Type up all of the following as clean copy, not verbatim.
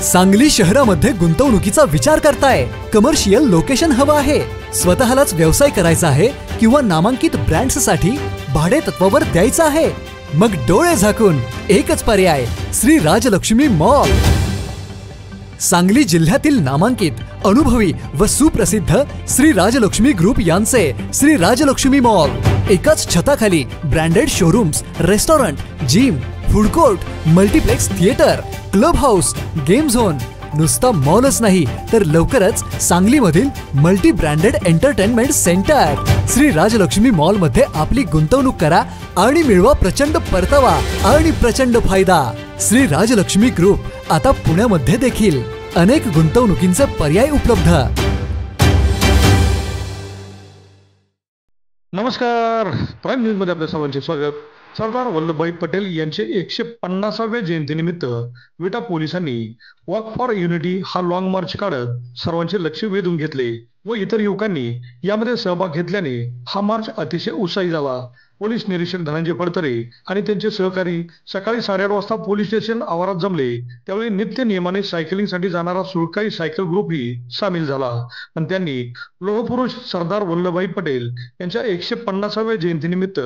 सांगली शहरामध्ये गुंतवणुकीचा विचार करताय? कमर्शियल लोकेशन हवं आहे, स्वतःलाच व्यवसाय करायचा आहे किंवा नामांकित ब्रँड्ससाठी भाडे तत्वावर द्यायचं आहे? मग डोळे झाकून एकच पर्याय, श्री राजलक्ष्मी मॉल। सांगली जिल्ह्यातील नामांकित, अनुभवी व सुप्रसिद्ध श्री राजलक्ष्मी ग्रुप यांचे श्री राजलक्ष्मी मॉल एकाच छताखाली branded showrooms, restaurant, gym, food court, multiplex theatre, club house, game zone. नुसता मॉलच नाही तर लवकरच सांगलीमधील multi branded entertainment centre. Shri Rajlaxmi mall मध्ये आपली गुंतवणूक करा आणि मिळवा प्रचंड परतावा आणि प्रचंड फायदा। श्री राजलक्ष्मी ग्रुप आता पुण्यामध्ये देखील अनेक गुंतवणुकींचे पर्याय उपलब्ध। नमस्कार, प्राईम न्यूज मध्ये आपल्या सर्वांचे स्वागत। सरदार वल्लभभाई पटेल यांचे 150व्या जयंतीनिमित्त विटा पोलिसांनी वॉक फॉर युनिटी हा लॉंग मार्च काढत सर्वांचे लक्ष वेधून घेतले व इतर युवकांनी यामध्ये सहभाग घेतल्याने हा मार्च अतिशय उत्साही झाला। पोलीस निरीक्षक धनंजय फडतरे आणि त्यांचे सहकारी सकाळी 8:30 वाजता पोलीस स्टेशन आवारात जमले। त्यावेळी नित्य नियमाने सायकलिंगसाठी जाणारा सुळकाई सायकल ग्रुपही सामील झाला आणि त्यांनी लोहपुरुष सरदार वल्लभभाई पटेल यांच्या 150व्या जयंतीनिमित्त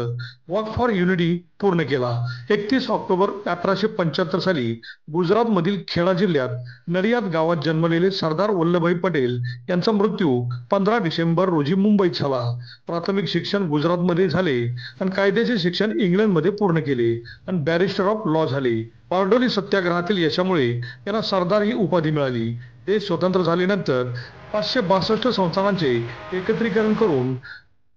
वॉक फॉर युनिटी पूर्ण केला। 31 ऑक्टोबर 1875 साली गुजरातमधील खेडा जिल्ह्यात नडियाद गावात जन्मलेले सरदार वल्लभभाई पटेल यांचा मृत्यू 15 डिसेंबर रोजी मुंबईत झाला। प्राथमिक शिक्षण गुजरातमध्ये झाले आणि कायद्याचे शिक्षण इंग्लंडमध्ये पूर्ण केले आणि बॅरिस्टर ऑफ लॉ झाले। बारडोली सत्याग्रहातील यशामुळे यांना सरदार ही उपाधी मिळाली। देश स्वतंत्र झाल्यानंतर 562 संस्थानांचे एकत्रीकरण करून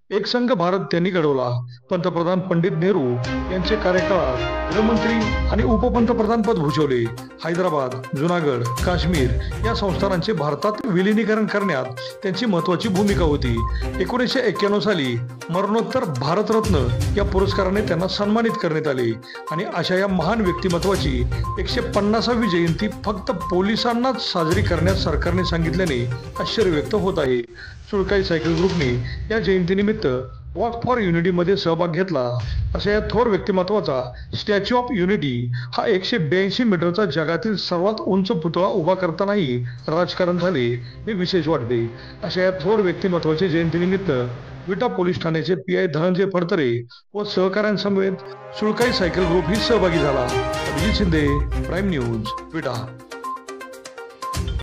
एक संघ भारत त्यांनी घडवला। पंतप्रधान पंडित नेहरू यांचे कार्यकाळात गृहमंत्री आणि उपपंतप्रधान पद भूषवले। हैदराबाद, जुनागड, काश्मीर या संस्थानांचे भारतात विलीनीकरण करण्यात त्यांची महत्त्वाची भूमिका होती। 1991 साली मरणोत्तर भारतरत्न या पुरस्काराने त्यांना सन्मानित करण्यात आले आणि अशा या महान व्यक्तिमत्वाची 150वी जयंती फक्त पोलिसांनाच साजरी करण्यास सरकारने सांगितल्याने आश्चर्य व्यक्त होत आहे। सुळकाई सायकल ग्रुपने या जयंतीनिमित्त वॉक फॉर युनिटी मध्ये सहभाग घेतला। अशा या थोर व्यक्तिमत्वाचा स्टॅच्यू ऑफ युनिटी हा 182 मीटरचा जगातील सर्वात उंच पुतळा उभा करतानाही राजकारण झाले हे विशेष वाटते। अशा या थोर व्यक्तिमत्वाच्या जयंतीनिमित्त विटा पोलीस ठाण्याचे PI धनंजय फडतरे व सहकाऱ्यांसमवेत सुळकाई सायकल ग्रुप ही सहभागी झाला। अभिजित शिंदे, प्राईम न्यूज, विटा।